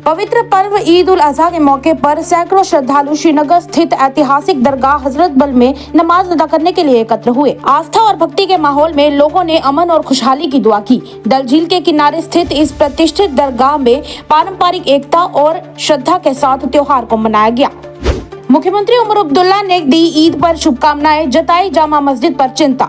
पवित्र पर्व ईद उल अजहा के मौके पर सैकड़ों श्रद्धालु श्रीनगर स्थित ऐतिहासिक दरगाह हजरत बल में नमाज अदा करने के लिए एकत्र हुए। आस्था और भक्ति के माहौल में लोगों ने अमन और खुशहाली की दुआ की। डल झील के किनारे स्थित इस प्रतिष्ठित दरगाह में पारंपरिक एकता और श्रद्धा के साथ त्योहार को मनाया गया। मुख्यमंत्री उमर अब्दुल्ला ने दी ईद पर शुभकामनाएं, जताई जामा मस्जिद पर चिंता।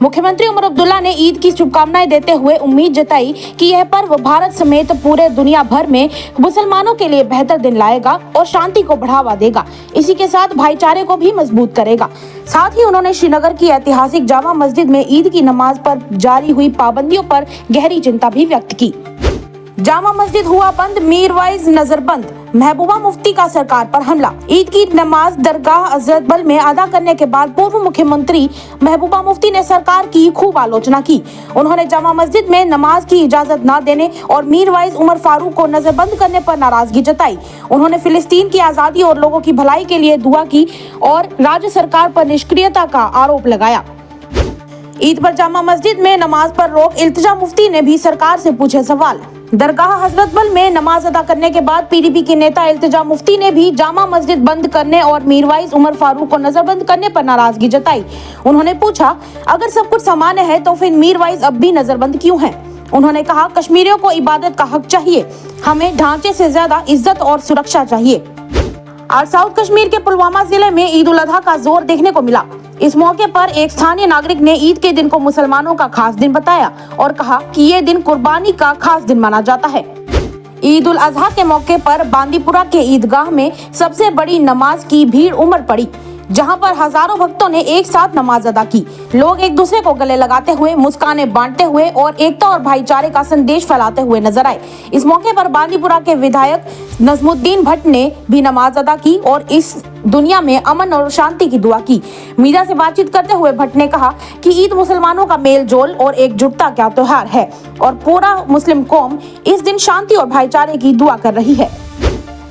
मुख्यमंत्री उमर अब्दुल्ला ने ईद की शुभकामनाएं देते हुए उम्मीद जताई कि यह पर्व भारत समेत पूरे दुनिया भर में मुसलमानों के लिए बेहतर दिन लाएगा और शांति को बढ़ावा देगा। इसी के साथ भाईचारे को भी मजबूत करेगा। साथ ही उन्होंने श्रीनगर की ऐतिहासिक जामा मस्जिद में ईद की नमाज पर जारी हुई पाबंदियों पर गहरी चिंता भी व्यक्त की। जामा मस्जिद हुआ बंद, मीरवाइज नजरबंद। महबूबा मुफ्ती का सरकार पर हमला। ईद की नमाज दरगाह हजरत बल में अदा करने के बाद पूर्व मुख्यमंत्री महबूबा मुफ्ती ने सरकार की खूब आलोचना की। उन्होंने जामा मस्जिद में नमाज की इजाजत न देने और मीरवाइज उमर फारूक को नजरबंद करने पर नाराजगी जताई। उन्होंने फिलिस्तीन की आजादी और लोगों की भलाई के लिए दुआ की और राज्य सरकार पर निष्क्रियता का आरोप लगाया। ईद पर जामा मस्जिद में नमाज पर रोक, इल्तिजा मुफ्ती ने भी सरकार से पूछे सवाल। दरगाह हजरत बल में नमाज अदा करने के बाद पीडीपी के नेता इल्तिजा मुफ्ती ने भी जामा मस्जिद बंद करने और मीरवाइज उमर फारूक को नजरबंद करने पर नाराजगी जताई। उन्होंने पूछा, अगर सब कुछ सामान्य है तो फिर मीरवाइज अब भी नजरबंद क्यों है? उन्होंने कहा, कश्मीरियों को इबादत का हक चाहिए, हमें ढांचे से ज्यादा इज्जत और सुरक्षा चाहिए। आज साउथ कश्मीर के पुलवामा जिले में ईद उल अजहा का जोर देखने को मिला। इस मौके पर एक स्थानीय नागरिक ने ईद के दिन को मुसलमानों का खास दिन बताया और कहा कि ये दिन कुर्बानी का खास दिन माना जाता है। ईद उल अजहा के मौके पर बांदीपुरा के ईदगाह में सबसे बड़ी नमाज की भीड़ उमड़ पड़ी, जहां पर हजारों भक्तों ने एक साथ नमाज अदा की। लोग एक दूसरे को गले लगाते हुए, मुस्काने बांटते हुए और एकता और भाईचारे का संदेश फैलाते हुए नजर आए। इस मौके पर बांदीपुरा के विधायक नजमुद्दीन भट्ट ने भी नमाज अदा की और इस दुनिया में अमन और शांति की दुआ की। मीडिया से बातचीत करते हुए भट्ट ने कहा कि ईद मुसलमानों का मेल जोल और एकजुटता का त्योहार है और पूरा मुस्लिम कौम इस दिन शांति और भाईचारे की दुआ कर रही है।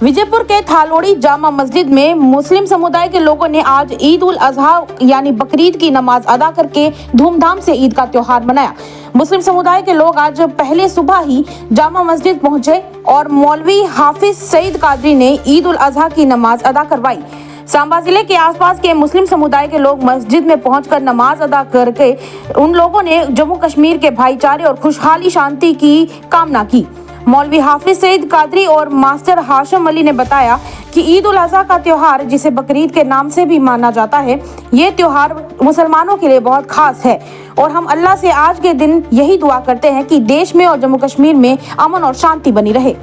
विजयपुर के थालोड़ी जामा मस्जिद में मुस्लिम समुदाय के लोगों ने आज ईद उल अजहा यानी बकरीद की नमाज अदा करके धूमधाम से ईद का त्योहार मनाया। मुस्लिम समुदाय के लोग आज पहले सुबह ही जामा मस्जिद पहुंचे और मौलवी हाफिज सईद कादरी ने ईद उल अजहा की नमाज अदा करवाई। सांबा जिले के आसपास के मुस्लिम समुदाय के लोग मस्जिद में पहुंचकर नमाज अदा करके उन लोगों ने जम्मू कश्मीर के भाईचारे और खुशहाली शांति की कामना की। मौलवी हाफिज सईद कादरी और मास्टर हाशिम अली ने बताया कि ईद उल अजहा का त्योहार, जिसे बकरीद के नाम से भी माना जाता है, ये त्योहार मुसलमानों के लिए बहुत खास है और हम अल्लाह से आज के दिन यही दुआ करते हैं कि देश में और जम्मू कश्मीर में अमन और शांति बनी रहे।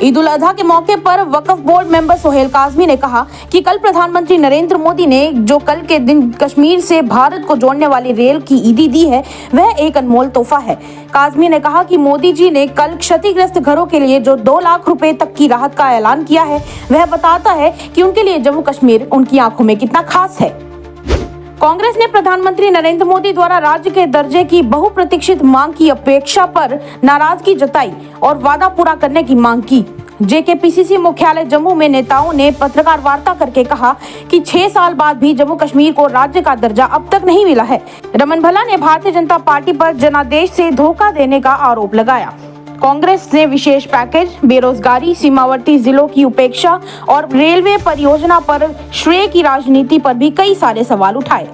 ईद उल अजहा के मौके पर वक्फ बोर्ड मेंबर सोहेल काजमी ने कहा कि कल प्रधानमंत्री नरेंद्र मोदी ने जो कल के दिन कश्मीर से भारत को जोड़ने वाली रेल की ईदी दी है, वह एक अनमोल तोहफा है। काजमी ने कहा कि मोदी जी ने कल क्षतिग्रस्त घरों के लिए जो 2 लाख रुपए तक की राहत का ऐलान किया है, वह बताता है कि उनके लिए जम्मू कश्मीर उनकी आंखों में कितना खास है। कांग्रेस ने प्रधानमंत्री नरेंद्र मोदी द्वारा राज्य के दर्जे की बहुप्रतीक्षित मांग की अपेक्षा पर नाराजगी जताई और वादा पूरा करने की मांग की। जेकेपीसीसी मुख्यालय जम्मू में नेताओं ने पत्रकार वार्ता करके कहा कि 6 साल बाद भी जम्मू कश्मीर को राज्य का दर्जा अब तक नहीं मिला है। रमन भला ने भारतीय जनता पार्टी पर जनादेश से धोखा देने का आरोप लगाया। कांग्रेस ने विशेष पैकेज, बेरोजगारी, सीमावर्ती जिलों की उपेक्षा और रेलवे परियोजना पर श्रेय की राजनीति पर भी कई सारे सवाल उठाए।